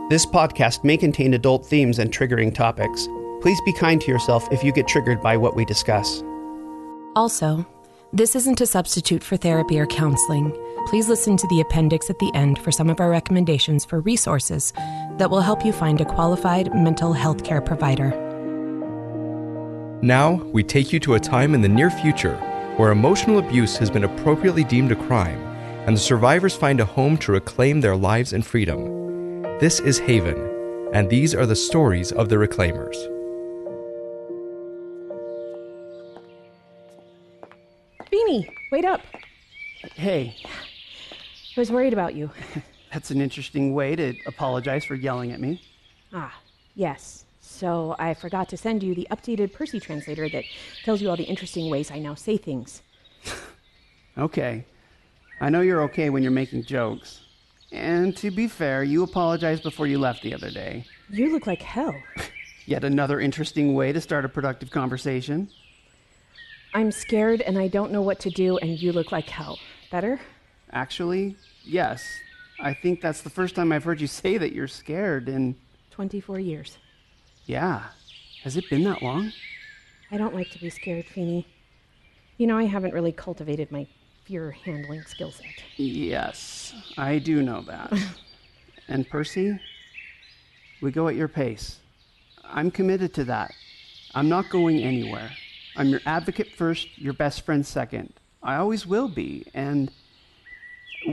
This podcast may contain adult themes and triggering topics. Please be kind to yourself if you get triggered by what we discuss. Also, this isn't a substitute for therapy or counseling. Please listen to the appendix at the end for some of our recommendations for resources that will help you find a qualified mental health care provider. Now, we take you to a time in the near future where emotional abuse has been appropriately deemed a crime, and the survivors find a home to reclaim their lives and freedom. This is Haven, and these are the stories of the Reclaimers. Pheeny, wait up. Hey, I was worried about you. that's an interesting way to apologize for yelling at me. Yes. So I forgot to send you the updated Persy translator that tells you all the interesting ways I now say things. Okay. I know you're okay when you're making jokes. And to be fair, you apologized before you left the other day. You look like hell. Yet another interesting way to start a productive conversation. I'm scared and I don't know what to do, and you look like hell. Better? Actually, yes. I think that's the first time I've heard you say that you're scared in 24 years. Yeah. Has it been that long? I don't like to be scared, Pheeny. You know, I haven't really cultivated my fear handling skill set. Yes, I do know that. And Persy, we go at your pace. I'm committed to that. I'm not going anywhere. I'm your advocate first, your best friend second. I always will be, and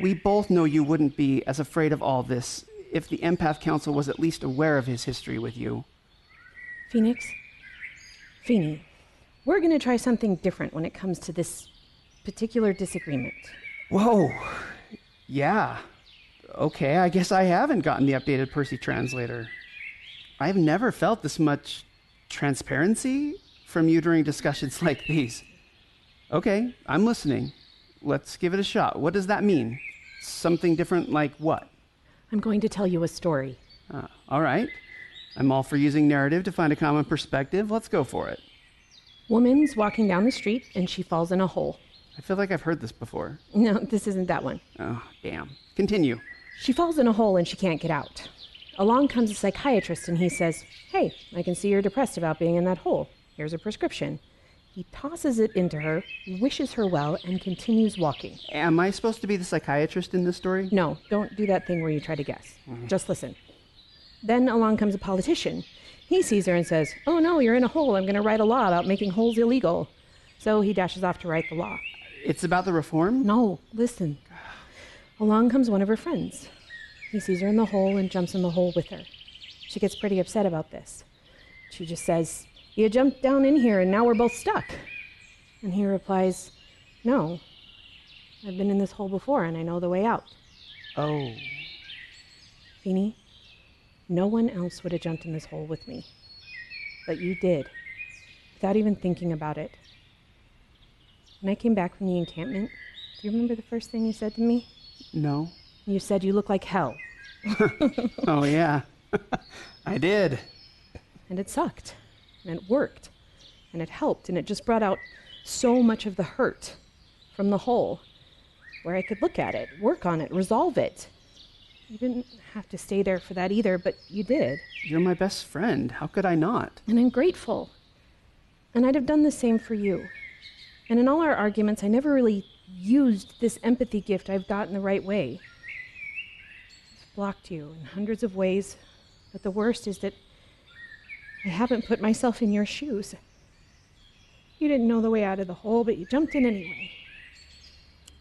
we both know you wouldn't be as afraid of all this if the Empath Council was at least aware of his history with you. Pheeny, we're going to try something different when it comes to this particular disagreement. Whoa. Yeah. Okay, I guess I haven't gotten the updated Persy translator. I've never felt this much transparency from you during discussions like these. Okay, I'm listening. Let's give it a shot. What does that mean? Something different like what? I'm going to tell you a story. All right. I'm all for using narrative to find a common perspective. Let's go for it. Woman's walking down the street and she falls in a hole. I feel like I've heard this before. No, this isn't that one. Oh, damn. Continue. She falls in a hole and she can't get out. Along comes a psychiatrist and he says, "Hey, I can see you're depressed about being in that hole. Here's a prescription." He tosses it into her, wishes her well, and continues walking. Am I supposed to be the psychiatrist in this story? No, don't do that thing where you try to guess. Just listen. Then along comes a politician. He sees her and says, "Oh no, you're in a hole. I'm going to write a law about making holes illegal." So he dashes off to write the law. It's about the reform? No, listen. Along comes one of her friends. He sees her in the hole and jumps in the hole with her. She gets pretty upset about this. She just says, "You jumped down in here and now we're both stuck." And he replies, "No, I've been in this hole before and I know the way out." Oh. Pheeny, no one else would have jumped in this hole with me. But you did, without even thinking about it. When I came back from the encampment, do you remember the first thing you said to me? No. You said you look like hell. Oh, yeah. I did. And it sucked. And it worked. And it helped. And it just brought out so much of the hurt from the hole, where I could look at it, work on it, resolve it. You didn't have to stay there for that either, but you did. You're my best friend. How could I not? And I'm grateful. And I'd have done the same for you. And in all our arguments, I never really used this empathy gift I've got in the right way. I've blocked you in hundreds of ways, but the worst is that I haven't put myself in your shoes. You didn't know the way out of the hole, but you jumped in anyway.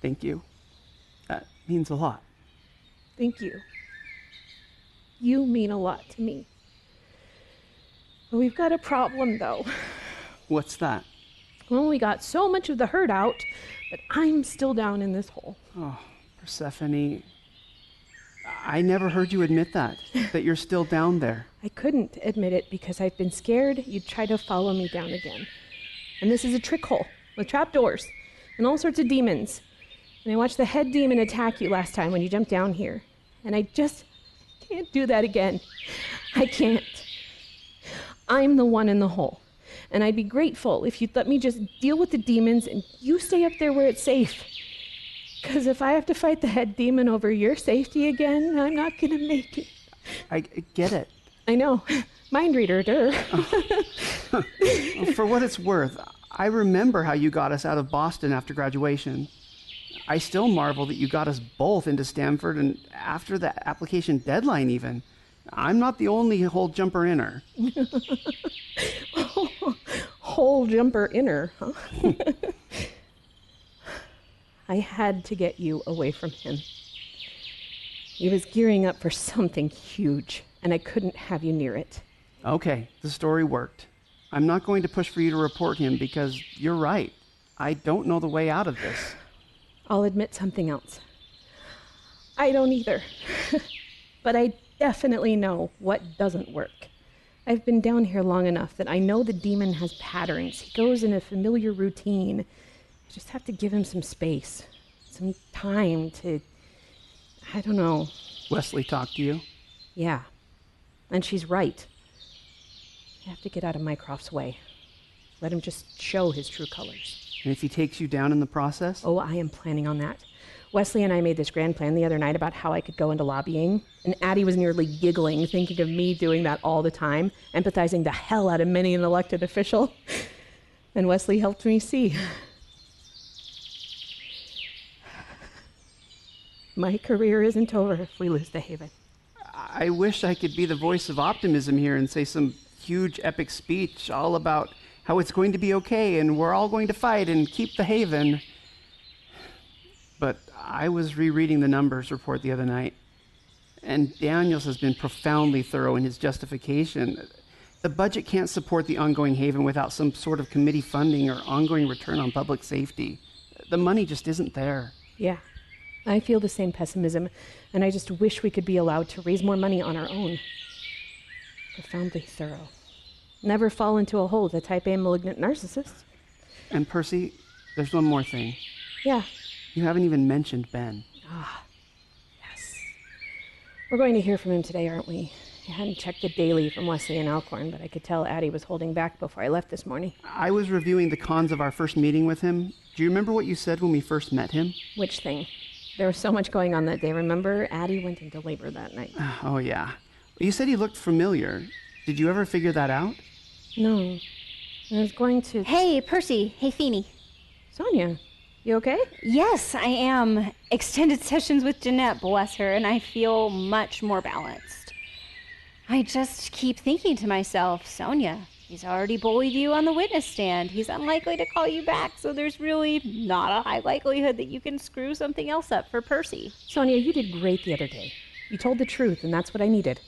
Thank you. That means a lot. Thank you. You mean a lot to me. But we've got a problem, though. What's that? Well, we got so much of the hurt out, but I'm still down in this hole. Oh, Persephone. I never heard you admit that you're still down there. I couldn't admit it because I've been scared you'd try to follow me down again. And this is a trick hole with trapdoors and all sorts of demons. And I watched the head demon attack you last time when you jumped down here. And I just can't do that again. I can't. I'm the one in the hole. And I'd be grateful if you'd let me just deal with the demons and you stay up there where it's safe. Because if I have to fight the head demon over your safety again, I'm not going to make it. I get it. I know. Mind reader, duh. For what it's worth, I remember how you got us out of Boston after graduation. I still marvel that you got us both into Stanford and after the application deadline even. I'm not the only hole jumper inner. Hole jumper inner, huh? I had to get you away from him. He was gearing up for something huge, and I couldn't have you near it. Okay, the story worked. I'm not going to push for you to report him because you're right. I don't know the way out of this. I'll admit something else. I don't either. But I definitely know what doesn't work. I've been down here long enough that I know the demon has patterns. He goes in a familiar routine. I just have to give him some space, some time to, I don't know. Westlee talked to you? Yeah, and she's right. I have to get out of Mycroft's way. Let him just show his true colors. And if he takes you down in the process? Oh, I am planning on that. Westlee and I made this grand plan the other night about how I could go into lobbying, and Addie was nearly giggling, thinking of me doing that all the time, empathizing the hell out of many an elected official. And Westlee helped me see. My career isn't over if we lose the Haven. I wish I could be the voice of optimism here and say some huge epic speech all about how it's going to be okay and we're all going to fight and keep the Haven. But I was rereading the numbers report the other night, and Daniels has been profoundly thorough in his justification. The budget can't support the ongoing Haven without some sort of committee funding or ongoing return on public safety. The money just isn't there. Yeah, I feel the same pessimism, and I just wish we could be allowed to raise more money on our own. Profoundly thorough. Never fall into a hole with a type A malignant narcissist. And Persy, there's one more thing. Yeah. You haven't even mentioned Ben. Ah, yes. We're going to hear from him today, aren't we? I hadn't checked the daily from Westlee and Alcorn, but I could tell Addie was holding back before I left this morning. I was reviewing the cons of our first meeting with him. Do you remember what you said when we first met him? Which thing? There was so much going on that day. Remember, Addie went into labor that night. Oh, yeah. You said he looked familiar. Did you ever figure that out? No. I was going to... Hey, Persy. Hey, Pheeny. Sonia, you okay? Yes, I am. Extended sessions with Jeanette, bless her, and I feel much more balanced. I just keep thinking to myself, Sonia, he's already bullied you on the witness stand. He's unlikely to call you back, so there's really not a high likelihood that you can screw something else up for Persy. Sonia, you did great the other day. You told the truth, and that's what I needed.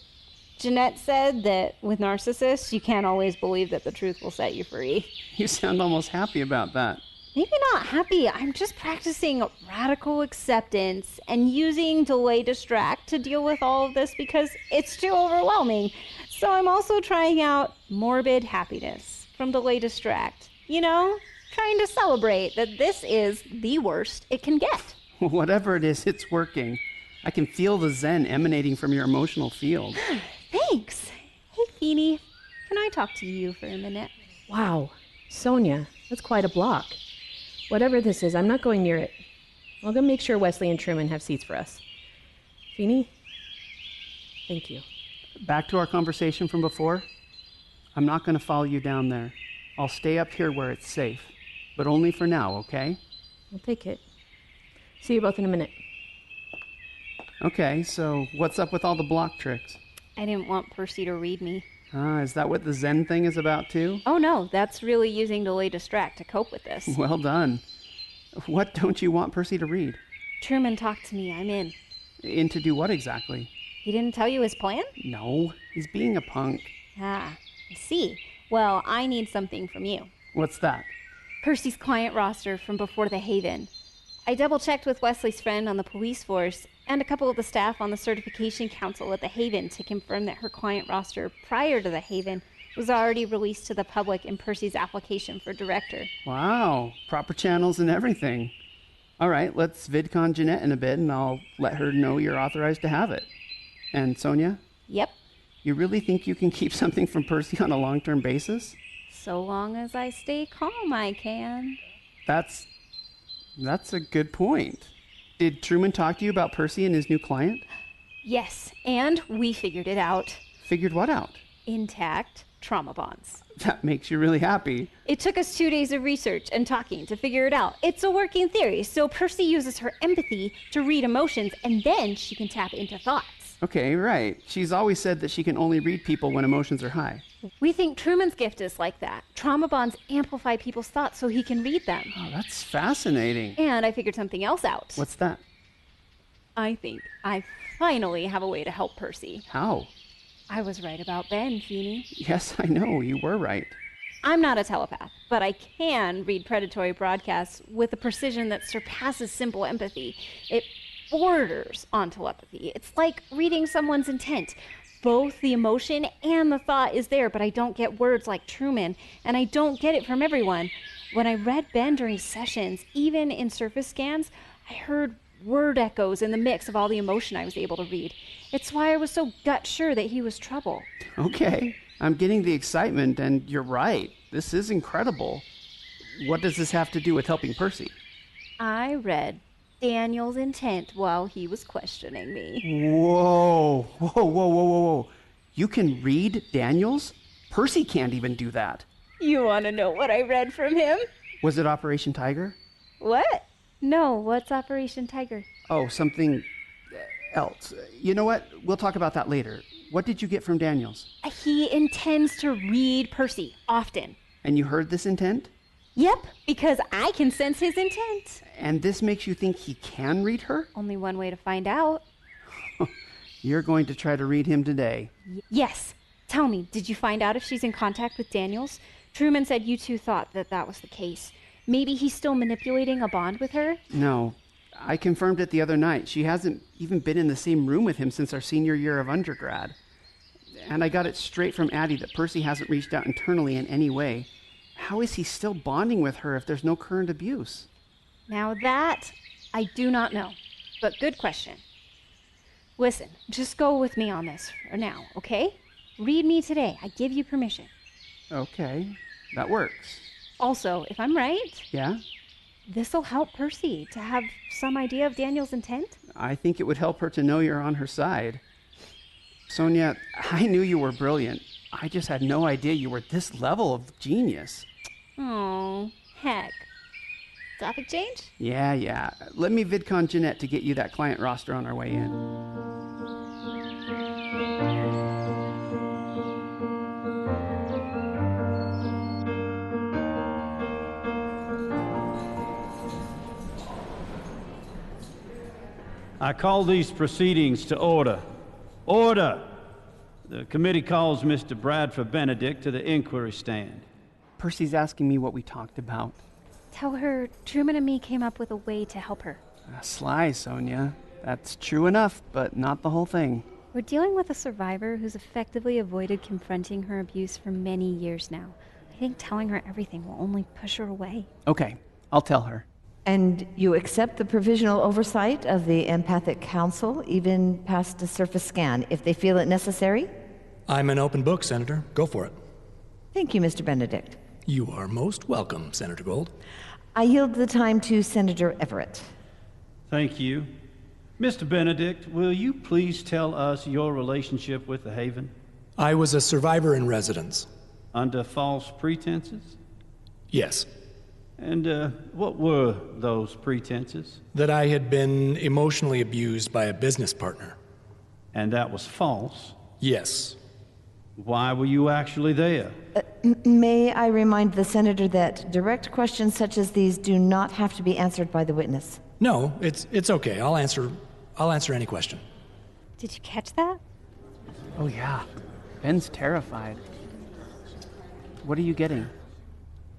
Jeanette said that with narcissists, you can't always believe that the truth will set you free. You sound almost happy about that. Maybe not happy. I'm just practicing radical acceptance and using delay distract to deal with all of this because it's too overwhelming. So I'm also trying out morbid happiness from delay distract. You know, trying to celebrate that this is the worst it can get. Whatever it is, it's working. I can feel the zen emanating from your emotional field. Thanks. Hey, Pheeny, can I talk to you for a minute? Wow. Sonia, that's quite a block. Whatever this is, I'm not going near it. I'll go make sure Westlee and Truman have seats for us. Pheeny, thank you. Back to our conversation from before. I'm not going to follow you down there. I'll stay up here where it's safe. But only for now, okay? I'll take it. See you both in a minute. Okay, so what's up with all the block tricks? I didn't want Persy to read me. Is that what the zen thing is about too? Oh no, that's really using delay distract to cope with this. Well done. What don't you want Persy to read? Truman talked to me, I'm in. In to do what exactly? He didn't tell you his plan? No, he's being a punk. Ah, I see. Well, I need something from you. What's that? Percy's client roster from before the Haven. I double-checked with Westlee's friend on the police force and a couple of the staff on the certification council at the Haven to confirm that her client roster prior to the Haven was already released to the public in Percy's application for director. Wow, proper channels and everything. All right, let's VidCon Jeanette in a bit and I'll let her know you're authorized to have it. And Sonia? Yep. You really think you can keep something from Persy on a long-term basis? So long as I stay calm, I can. That's a good point. Did Truman talk to you about Persy and his new client? Yes, and we figured it out. Figured what out? Intact trauma bonds. That makes you really happy. It took us 2 days of research and talking to figure it out. It's a working theory, so Persy uses her empathy to read emotions, and then she can tap into thoughts. Okay, right. She's always said that she can only read people when emotions are high. We think Truman's gift is like that. Trauma bonds amplify people's thoughts so he can read them. Oh, that's fascinating. And I figured something else out. What's that? I think I finally have a way to help Persy. How? I was right about Ben, Pheeny. Yes, I know. You were right. I'm not a telepath, but I can read predatory broadcasts with a precision that surpasses simple empathy. It borders on telepathy. It's like reading someone's intent. Both the emotion and the thought is there, but I don't get words like Truman, and I don't get it from everyone. When I read Ben during sessions, even in surface scans, I heard word echoes in the mix of all the emotion I was able to read. It's why I was so gut sure that he was trouble. Okay, I'm getting the excitement, and you're right. This is incredible. What does this have to do with helping Persy? I read Daniel's intent while he was questioning me. Whoa. You can read Daniels? Persy can't even do that. You want to know what I read from him? Was it Operation Tiger? What? No, what's Operation Tiger? Oh, something else. You know what? We'll talk about that later. What did you get from Daniels? He intends to read Persy often. And you heard this intent? Yep, because I can sense his intent. And this makes you think he can read her? Only one way to find out. You're going to try to read him today. Yes. Tell me, did you find out if she's in contact with Daniels? Truman said you two thought that was the case. Maybe he's still manipulating a bond with her? No. I confirmed it the other night. She hasn't even been in the same room with him since our senior year of undergrad. And I got it straight from Addie that Persy hasn't reached out internally in any way. How is he still bonding with her if there's no current abuse? Now that, I do not know. But good question. Listen, just go with me on this for now, okay? Read me today. I give you permission. Okay, that works. Also, if I'm right, Yeah? this'll help Persy to have some idea of Daniel's intent. I think it would help her to know you're on her side. Sonia, I knew you were brilliant. I just had no idea you were this level of genius. Oh, heck. Topic change? Yeah. Let me vidcon Jeanette to get you that client roster on our way in. I call these proceedings to order. Order! The committee calls Mr. Bradford Benedict to the inquiry stand. Percy's asking me what we talked about. Tell her Truman and me came up with a way to help her. Sly, Sonia. That's true enough, but not the whole thing. We're dealing with a survivor who's effectively avoided confronting her abuse for many years now. I think telling her everything will only push her away. Okay, I'll tell her. And you accept the provisional oversight of the Empathic Council, even past a surface scan, if they feel it necessary? I'm an open book, Senator. Go for it. Thank you, Mr. Benedict. You are most welcome, Senator Gold. I yield the time to Senator Everett. Thank you. Mr. Benedict, will you please tell us your relationship with the Haven? I was a survivor in residence. Under false pretenses? Yes. And what were those pretenses? That I had been emotionally abused by a business partner. And that was false? Yes. Why were you actually there? May I remind the senator that direct questions such as these do not have to be answered by the witness? No, it's okay. I'll answer any question. Did you catch that? Oh, yeah. Ben's terrified. What are you getting?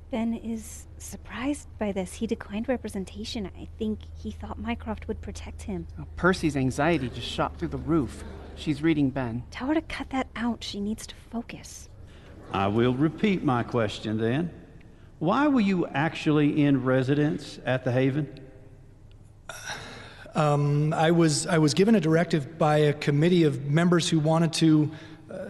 Ben is surprised by this. He declined representation. I think he thought Mycroft would protect him. Oh, Percy's anxiety just shot through the roof. She's reading Ben. Tell her to cut that out. She needs to focus. I will repeat my question then. Why were you actually in residence at the Haven? I was given a directive by a committee of members who wanted to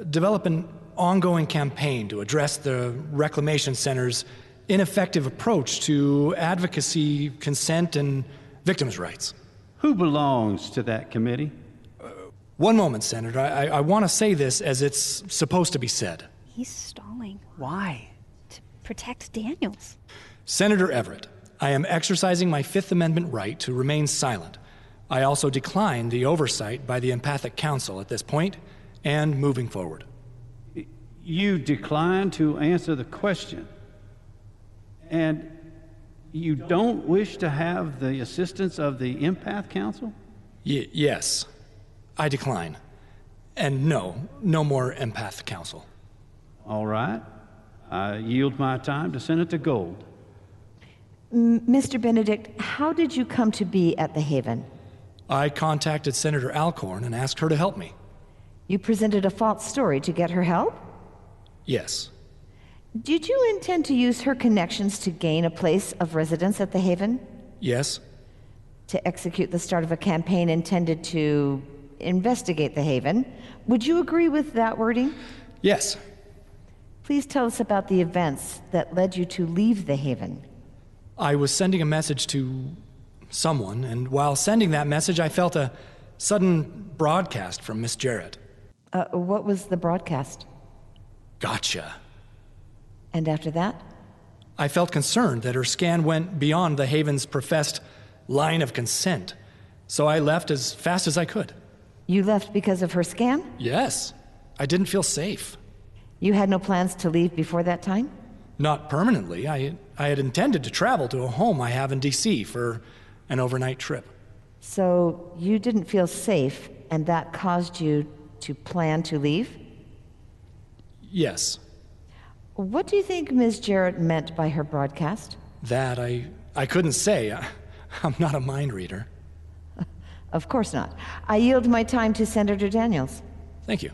develop an ongoing campaign to address the Reclamation Center's ineffective approach to advocacy, consent, and victims' rights. Who belongs to that committee? One moment, Senator. I want to say this as it's supposed to be said. He's stalling. Why? To protect Daniels. Senator Everett, I am exercising my Fifth Amendment right to remain silent. I also decline the oversight by the Empathic Council at this point and moving forward. You decline to answer the question. And you don't wish to have the assistance of the Empath Council? Yes, I decline. And no more Empath Council. All right. I yield my time to Senator Gold. Mr. Benedict, how did you come to be at the Haven? I contacted Senator Alcorn and asked her to help me. You presented a false story to get her help? Yes. Did you intend to use her connections to gain a place of residence at the Haven? Yes. To execute the start of a campaign intended to investigate the Haven. Would you agree with that wording? Yes. Please tell us about the events that led you to leave the Haven. I was sending a message to someone, and while sending that message, I felt a sudden broadcast from Miss Jarrett. What was the broadcast? Gotcha. And after that? I felt concerned that her scan went beyond the Haven's professed line of consent, so I left as fast as I could. You left because of her scan? Yes. I didn't feel safe. You had no plans to leave before that time? Not permanently. I had intended to travel to a home I have in D.C. for an overnight trip. So you didn't feel safe, and that caused you to plan to leave? Yes. What do you think Ms. Jarrett meant by her broadcast? That I couldn't say. I'm not a mind reader. Of course not. I yield my time to Senator Daniels. Thank you.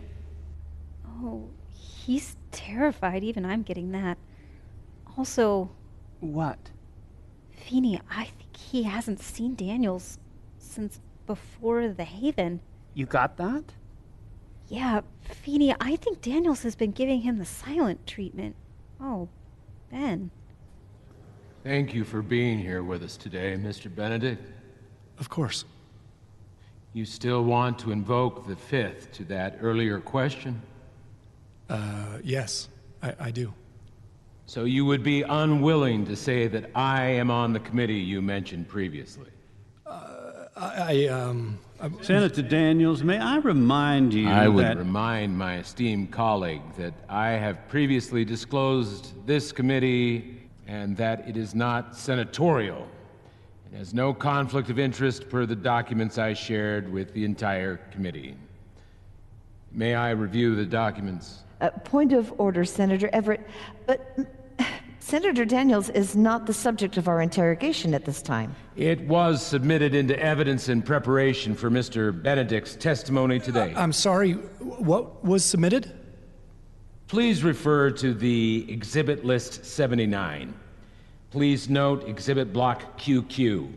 Oh, he's terrified. Even I'm getting that. Also... What? Pheeny, I think he hasn't seen Daniels since before the Haven. You got that? Yeah, Pheeny, I think Daniels has been giving him the silent treatment. Oh, Ben. Thank you for being here with us today, Mr. Benedict. Of course. You still want to invoke the Fifth to that earlier question? Yes, I do. So you would be unwilling to say that I am on the committee you mentioned previously? Senator Daniels, may I remind you I would remind my esteemed colleague that I have previously disclosed this committee and that it is not senatorial. It has no conflict of interest per the documents I shared with the entire committee. May I review the documents? Point of order, Senator Everett, but Senator Daniels is not the subject of our interrogation at this time. It was submitted into evidence in preparation for Mr. Benedict's testimony today. I'm sorry, what was submitted? Please refer to the Exhibit List 79. Please note Exhibit Block QQ.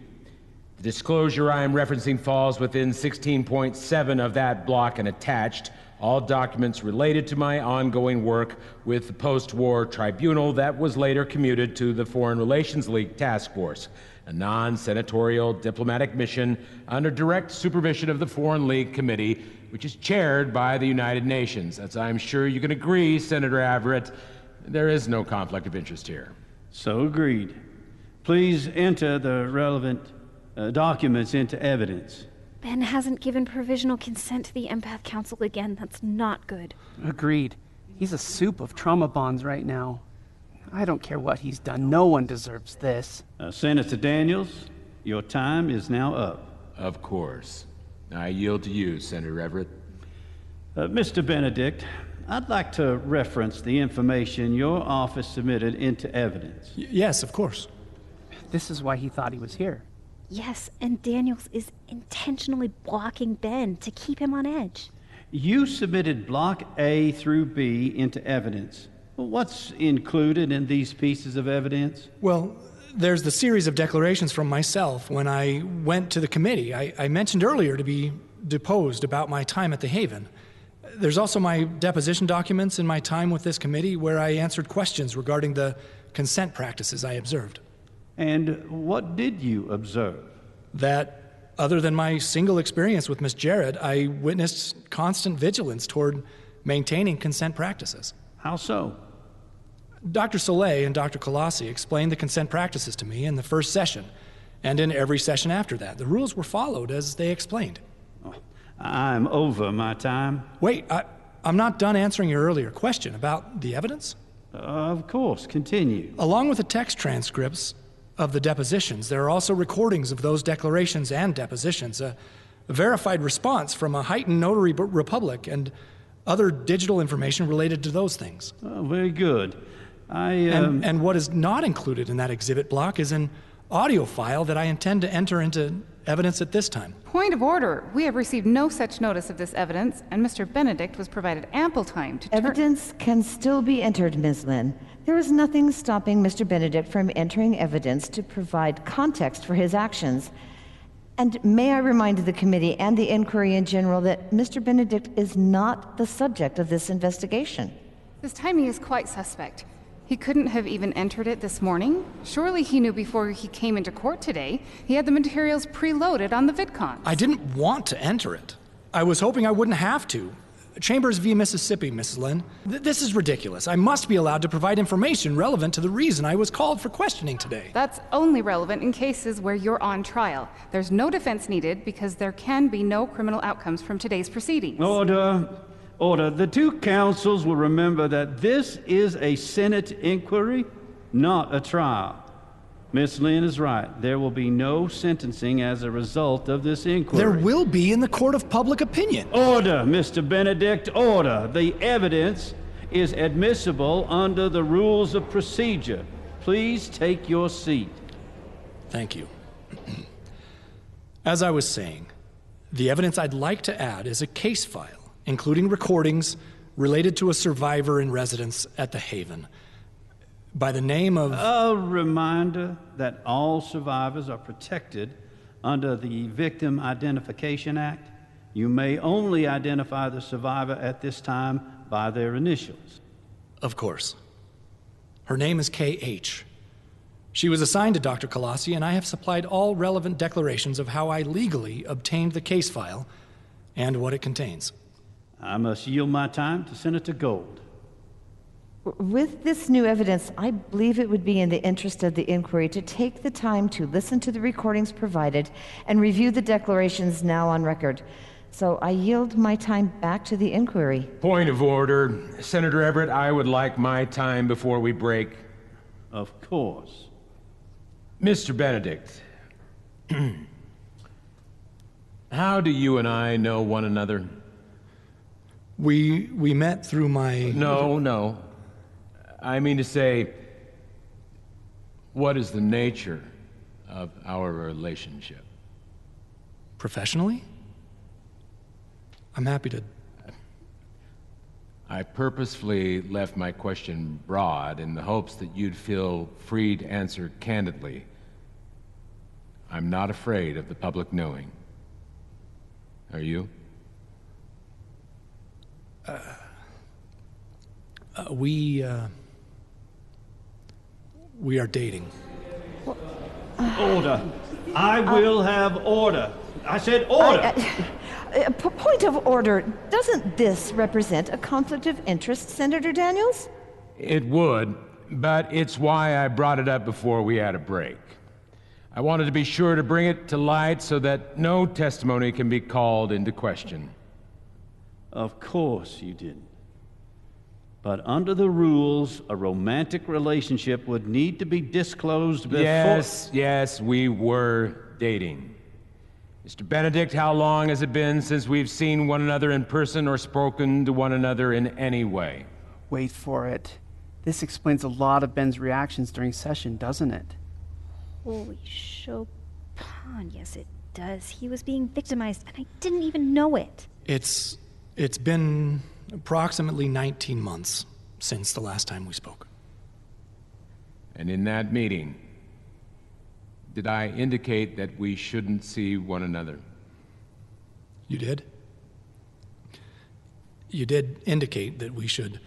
The disclosure I am referencing falls within 16.7 of that block and attached all documents related to my ongoing work with the post-war tribunal that was later commuted to the Foreign Relations League Task Force, a non-senatorial diplomatic mission under direct supervision of the Foreign League Committee, which is chaired by the United Nations. As I'm sure you can agree, Senator Everett, there is no conflict of interest here. So agreed. Please enter the relevant documents into evidence. Ben hasn't given provisional consent to the Empath Council again. That's not good. Agreed. He's a soup of trauma bonds right now. I don't care what he's done. No one deserves this. Senator Daniels, your time is now up. Of course. I yield to you, Senator Everett. Mr. Benedict, I'd like to reference the information your office submitted into evidence. Yes, of course. This is why he thought he was here. Yes, and Daniels is intentionally blocking Ben to keep him on edge. You submitted Block A through B into evidence. What's included in these pieces of evidence? Well, there's the series of declarations from myself when I went to the committee. I mentioned earlier to be deposed about my time at the Haven. There's also my deposition documents in my time with this committee where I answered questions regarding the consent practices I observed. And what did you observe? That Other than my single experience with Miss Jarrett, I witnessed constant vigilance toward maintaining consent practices. How so? Dr. Soleil and Dr. Colossi explained the consent practices to me in the first session, and in every session after that. The rules were followed as they explained. Oh, I'm over my time. Wait, I'm not done answering your earlier question about the evidence. Of course, continue. Along with the text transcripts of the depositions, there are also recordings of those declarations and depositions, a verified response from a heightened notary republic, and other digital information related to those things. Oh, very good. And what is not included in that exhibit block is an audio file that I intend to enter into evidence at this time. Point of order. We have received no such notice of this evidence, and Mr. Benedict was provided ample time to Evidence can still be entered, Ms. Lynn. There is nothing stopping Mr. Benedict from entering evidence to provide context for his actions. And may I remind the committee and the inquiry in general that Mr. Benedict is not the subject of this investigation. This timing is quite suspect. He couldn't have even entered it this morning. Surely he knew before he came into court today. He had the materials preloaded on the VidCons. I didn't want to enter it. I was hoping I wouldn't have to. Chambers v. Mississippi, Mrs. Lynn. This is ridiculous. I must be allowed to provide information relevant to the reason I was called for questioning today. That's only relevant in cases where you're on trial. There's no defense needed because there can be no criminal outcomes from today's proceedings. Order. Order. The two counsels will remember that this is a Senate inquiry, not a trial. Miss Lynn is right. There will be no sentencing as a result of this inquiry. There will be in the court of public opinion. Order, Mr. Benedict, order. The evidence is admissible under the rules of procedure. Please take your seat. Thank you. As I was saying, the evidence I'd like to add is a case file, including recordings related to a survivor in residence at the Haven by the name of... A reminder that all survivors are protected under the Victim Identification Act. You may only identify the survivor at this time by their initials. Of course. Her name is K.H. She was assigned to Dr. Colossi, and I have supplied all relevant declarations of how I legally obtained the case file and what it contains. I must yield my time to Senator Gold. With this new evidence, I believe it would be in the interest of the inquiry to take the time to listen to the recordings provided and review the declarations now on record. So I yield my time back to the inquiry. Point of order. Senator Everett, I would like my time before we break. Of course. Mr. Benedict, how do you and I know one another? We met through my... No. I mean to say, what is the nature of our relationship? Professionally? I'm happy to... I purposefully left my question broad in the hopes that you'd feel free to answer candidly. I'm not afraid of the public knowing. Are you? We are dating. Order. I will have order. I said order. Point of order. Doesn't this represent a conflict of interest, Senator Daniels? It would, but it's why I brought it up before we had a break. I wanted to be sure to bring it to light so that no testimony can be called into question. Of course you didn't. But under the rules, a romantic relationship would need to be disclosed before... Yes, we were dating. Mr. Benedict, how long has it been since we've seen one another in person or spoken to one another in any way? Wait for it. This explains a lot of Ben's reactions during session, doesn't it? Holy Chopin, yes it does. He was being victimized, and I didn't even know it. It's been approximately 19 months since the last time we spoke. And in that meeting, did I indicate that we shouldn't see one another? You did? You did indicate that we should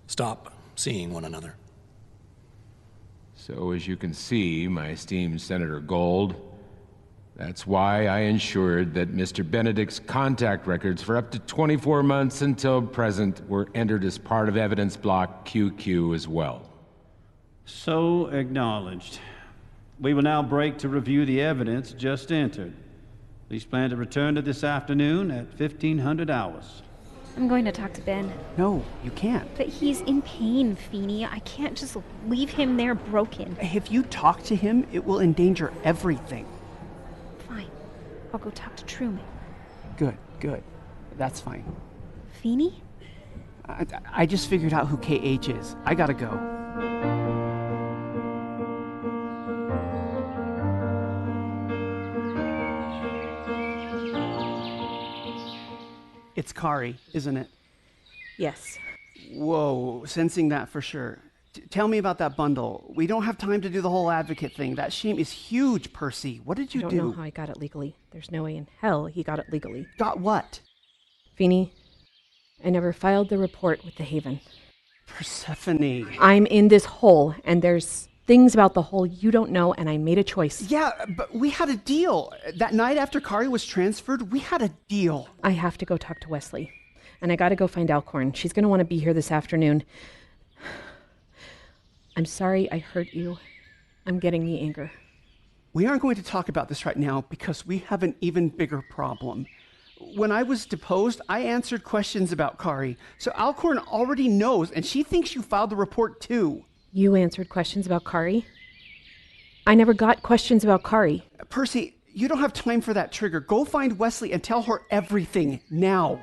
stop seeing one another. So as you can see, my esteemed Senator Gold, That's why I ensured that Mr. Benedict's contact records for up to 24 months until present were entered as part of evidence block QQ as well. So acknowledged. We will now break to review the evidence just entered. Please plan to return to this afternoon at 1500 hours. I'm going to talk to Ben. No, you can't. But he's in pain, Pheeny. I can't just leave him there broken. If you talk to him, it will endanger everything. Fine. I'll go talk to Truman. Good. That's fine. Pheeny? I just figured out who KH is. I gotta go. It's Kari, isn't it? Yes. Whoa, sensing that for sure. Tell me about that bundle. We don't have time to do the whole advocate thing. That shame is huge, Persy. What did you do? I don't know how I got it legally. There's no way in hell he got it legally. Got what? Pheeny, I never filed the report with the Haven. Persephone. I'm in this hole, and there's things about the hole you don't know, and I made a choice. Yeah, but we had a deal. That night after Kari was transferred, we had a deal. I have to go talk to Westlee, and I gotta go find Alcorn. She's gonna want to be here this afternoon. I'm sorry I hurt you. I'm getting the anger. We aren't going to talk about this right now because we have an even bigger problem. When I was deposed, I answered questions about Kari, so Alcorn already knows, and she thinks you filed the report too. You answered questions about Kari? I never got questions about Kari. Persy, you don't have time for that trigger. Go find Westlee and tell her everything, now.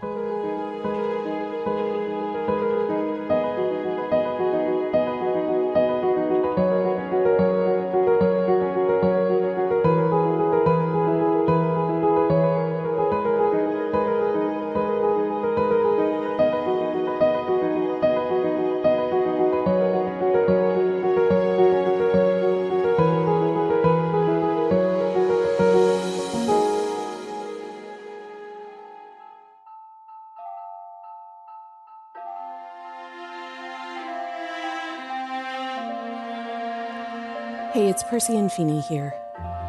Hey, it's Persy and Pheeny here.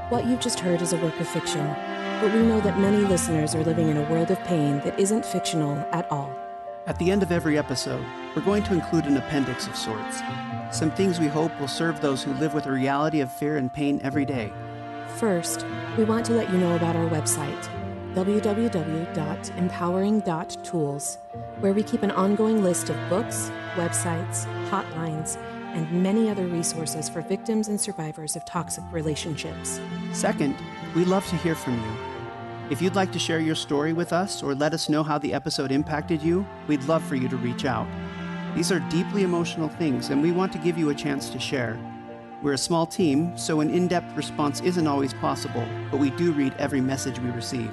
What you've just heard is a work of fiction, but we know that many listeners are living in a world of pain that isn't fictional at all. At the end of every episode, we're going to include an appendix of sorts. Some things we hope will serve those who live with the reality of fear and pain every day. First, we want to let you know about our website, www.empowering.tools, where we keep an ongoing list of books, websites, hotlines, and many other resources for victims and survivors of toxic relationships. Second, we love to hear from you. If you'd like to share your story with us or let us know how the episode impacted you, we'd love for you to reach out. These are deeply emotional things, and we want to give you a chance to share. We're a small team, so an in-depth response isn't always possible, but we do read every message we receive.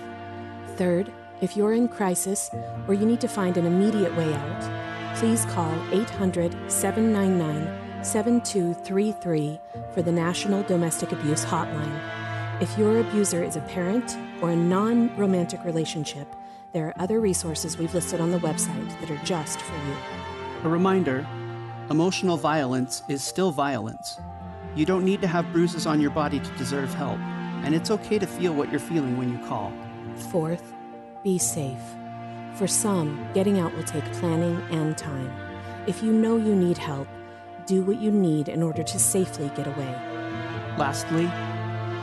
Third, if you're in crisis or you need to find an immediate way out, please call 800-799-7233 for the National Domestic Abuse Hotline. If your abuser is a parent or a non-romantic relationship, there are other resources we've listed on the website that are just for you. A reminder, emotional violence is still violence. You don't need to have bruises on your body to deserve help, and it's okay to feel what you're feeling when you call. Fourth, be safe. For some, getting out will take planning and time. If you know you need help, do what you need in order to safely get away. Lastly,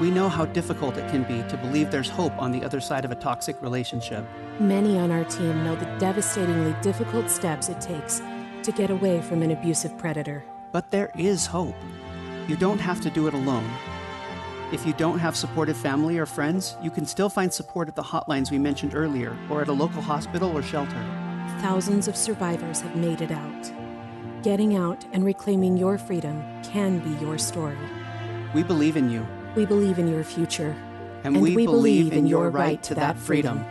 we know how difficult it can be to believe there's hope on the other side of a toxic relationship. Many on our team know the devastatingly difficult steps it takes to get away from an abusive predator. But there is hope. You don't have to do it alone. If you don't have supportive family or friends, you can still find support at the hotlines we mentioned earlier or at a local hospital or shelter. Thousands of survivors have made it out. Getting out and reclaiming your freedom can be your story. We believe in you. We believe in your future. And we believe in your right to that freedom.